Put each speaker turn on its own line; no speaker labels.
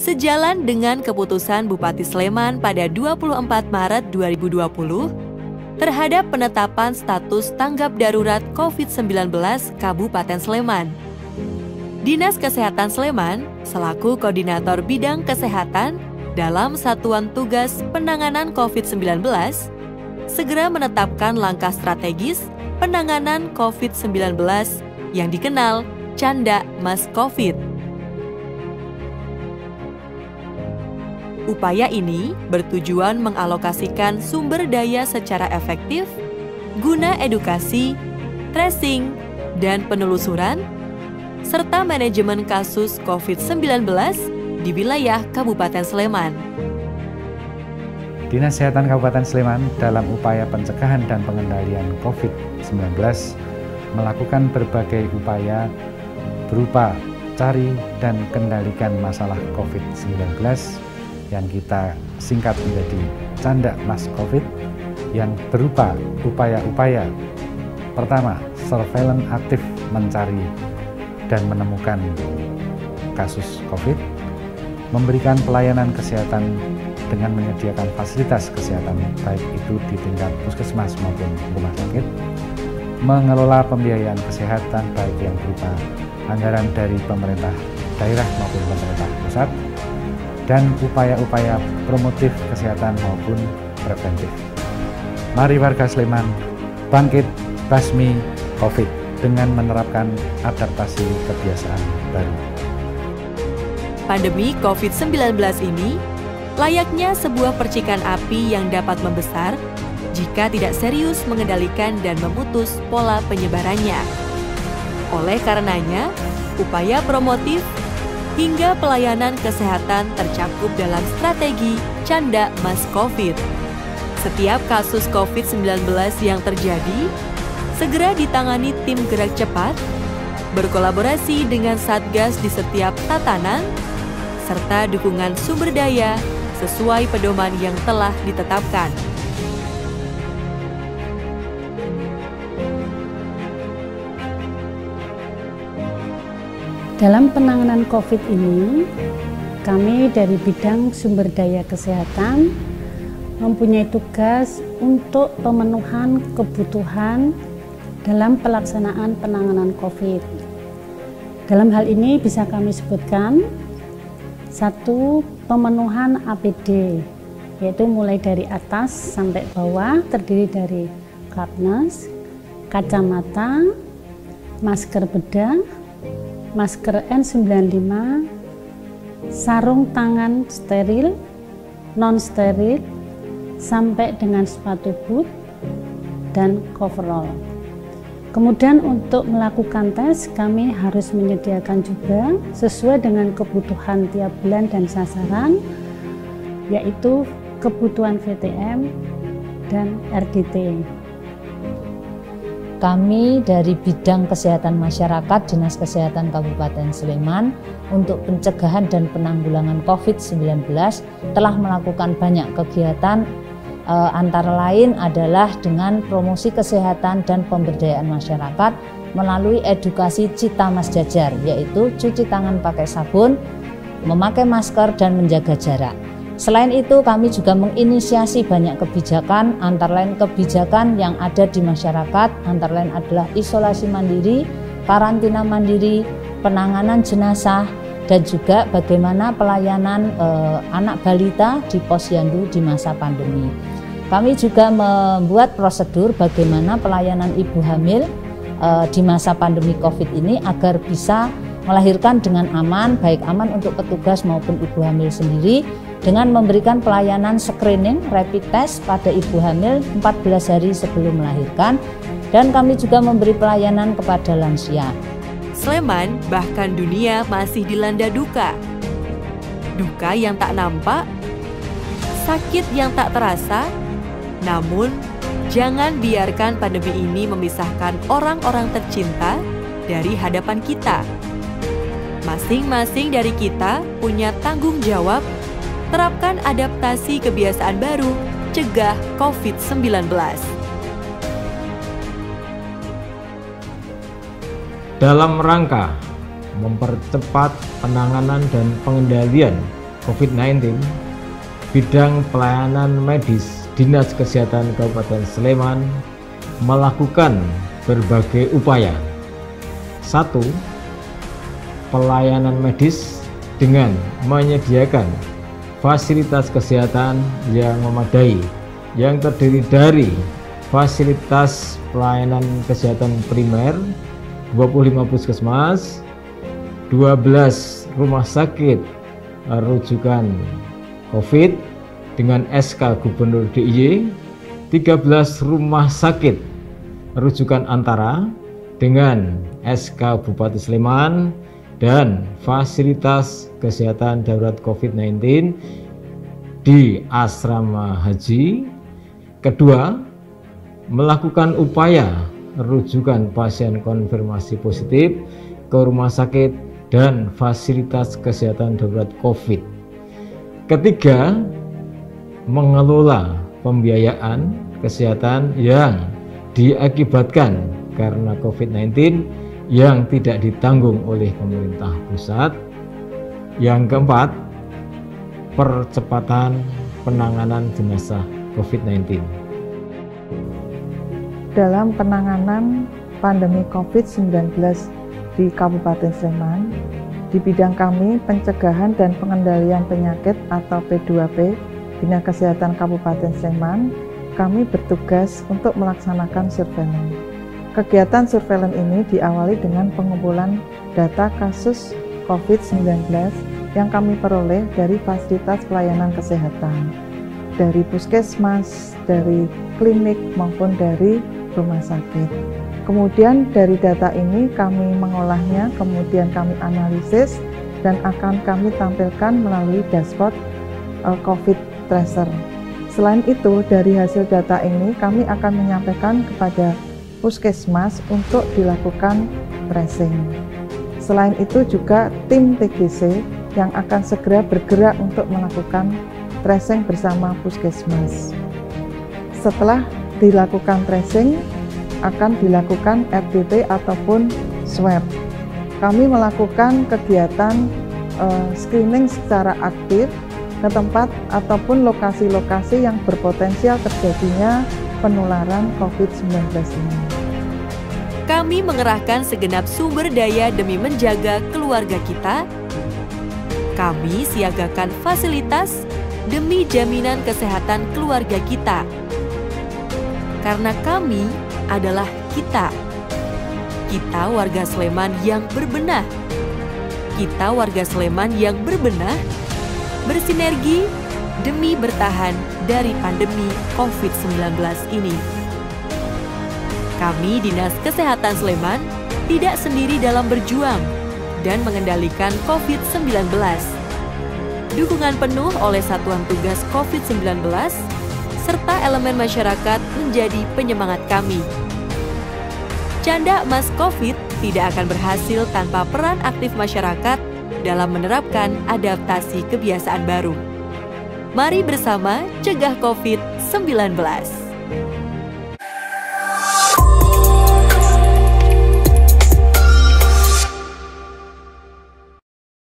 Sejalan dengan keputusan Bupati Sleman pada 24 Maret 2020 terhadap penetapan status tanggap darurat COVID-19 Kabupaten Sleman. Dinas Kesehatan Sleman selaku Koordinator Bidang Kesehatan dalam Satuan Tugas Penanganan COVID-19 segera menetapkan langkah strategis penanganan COVID-19 yang dikenal Canda Mas Covid. Upaya ini bertujuan mengalokasikan sumber daya secara efektif guna edukasi, tracing, dan penelusuran, serta manajemen kasus COVID-19 di wilayah Kabupaten Sleman.
Dinas Kesehatan Kabupaten Sleman dalam upaya pencegahan dan pengendalian COVID-19 melakukan berbagai upaya berupa cari dan kendalikan masalah COVID-19 yang kita singkat menjadi Canda Mas Covid, yang berupa upaya-upaya pertama, surveillance aktif mencari dan menemukan kasus COVID, memberikan pelayanan kesehatan dengan menyediakan fasilitas kesehatan baik itu di tingkat puskesmas maupun rumah sakit, mengelola pembiayaan kesehatan baik yang berupa anggaran dari pemerintah daerah maupun pemerintah pusat, dan upaya-upaya promotif kesehatan maupun preventif. Mari warga Sleman bangkit basmi COVID dengan menerapkan adaptasi kebiasaan baru.
Pandemi COVID-19 ini layaknya sebuah percikan api yang dapat membesar jika tidak serius mengendalikan dan memutus pola penyebarannya. Oleh karenanya, upaya promotif hingga pelayanan kesehatan tercakup dalam strategi Canda Mas Covid. Setiap kasus COVID-19 yang terjadi segera ditangani tim gerak cepat, berkolaborasi dengan Satgas di setiap tatanan, serta dukungan sumber daya sesuai pedoman yang telah ditetapkan.
Dalam penanganan COVID ini, kami dari bidang sumber daya kesehatan mempunyai tugas untuk pemenuhan kebutuhan dalam pelaksanaan penanganan COVID. Dalam hal ini bisa kami sebutkan, satu, pemenuhan APD, yaitu mulai dari atas sampai bawah, terdiri dari kapnas, kacamata, masker bedah, masker N95, sarung tangan steril, non-steril, sampai dengan sepatu boot, dan coverall. Kemudian untuk melakukan tes, kami harus menyediakan juga sesuai dengan kebutuhan tiap bulan dan sasaran, yaitu kebutuhan VTM dan RDT.
Kami dari bidang kesehatan masyarakat Dinas Kesehatan Kabupaten Sleman untuk pencegahan dan penanggulangan COVID-19 telah melakukan banyak kegiatan, antara lain adalah dengan promosi kesehatan dan pemberdayaan masyarakat melalui edukasi Cita Mas Jajar, yaitu cuci tangan pakai sabun, memakai masker, dan menjaga jarak. Selain itu, kami juga menginisiasi banyak kebijakan, antara lain kebijakan yang ada di masyarakat, antara lain adalah isolasi mandiri, karantina mandiri, penanganan jenazah, dan juga bagaimana pelayanan anak balita di posyandu di masa pandemi. Kami juga membuat prosedur bagaimana pelayanan ibu hamil di masa pandemi COVID ini agar bisa melahirkan dengan aman, baik aman untuk petugas maupun ibu hamil sendiri, dengan memberikan pelayanan screening rapid test pada ibu hamil 14 hari sebelum melahirkan, dan kami juga memberi pelayanan kepada lansia.
Sleman bahkan dunia masih dilanda duka. Duka yang tak nampak, sakit yang tak terasa, namun jangan biarkan pandemi ini memisahkan orang-orang tercinta dari hadapan kita. Masing-masing dari kita punya tanggung jawab. Terapkan adaptasi kebiasaan baru, cegah COVID-19.
Dalam rangka mempercepat penanganan dan pengendalian COVID-19, bidang pelayanan medis Dinas Kesehatan Kabupaten Sleman melakukan berbagai upaya. 1. Pelayanan medis dengan menyediakan fasilitas kesehatan yang memadai, yang terdiri dari fasilitas pelayanan kesehatan primer, 25 puskesmas, 12 rumah sakit rujukan COVID dengan SK Gubernur DIY, 13 rumah sakit rujukan antara dengan SK Bupati Sleman, dan fasilitas kesehatan darurat COVID-19 di asrama haji. Kedua, melakukan upaya rujukan pasien konfirmasi positif ke rumah sakit dan fasilitas kesehatan darurat COVID. Ketiga, mengelola pembiayaan kesehatan yang diakibatkan karena COVID-19 yang tidak ditanggung oleh pemerintah pusat. Yang keempat, percepatan penanganan jenazah COVID-19.
Dalam penanganan pandemi COVID-19 di Kabupaten Sleman, di bidang kami pencegahan dan pengendalian penyakit atau P2P Dinas Kesehatan Kabupaten Sleman, kami bertugas untuk melaksanakan surveillance. Kegiatan surveillance ini diawali dengan pengumpulan data kasus COVID-19 yang kami peroleh dari fasilitas pelayanan kesehatan, dari puskesmas, dari klinik maupun dari rumah sakit. Kemudian dari data ini kami mengolahnya, kemudian kami analisis dan akan kami tampilkan melalui dashboard COVID Tracer. Selain itu, dari hasil data ini kami akan menyampaikan kepada puskesmas untuk dilakukan tracing. Selain itu juga tim TGC yang akan segera bergerak untuk melakukan tracing bersama puskesmas. Setelah dilakukan tracing, akan dilakukan RDT ataupun swab. Kami melakukan kegiatan screening secara aktif ke tempat ataupun lokasi-lokasi yang berpotensial terjadinya penularan COVID-19 ini.
Kami mengerahkan segenap sumber daya demi menjaga keluarga kita. Kami siagakan fasilitas demi jaminan kesehatan keluarga kita. Karena kami adalah kita. Kita warga Sleman yang berbenah. Kita warga Sleman yang berbenah, bersinergi demi bertahan dari pandemi COVID-19 ini. Kami Dinas Kesehatan Sleman tidak sendiri dalam berjuang dan mengendalikan COVID-19. Dukungan penuh oleh Satuan Tugas COVID-19 serta elemen masyarakat menjadi penyemangat kami. Canda emas COVID tidak akan berhasil tanpa peran aktif masyarakat dalam menerapkan adaptasi kebiasaan baru. Mari bersama cegah COVID-19.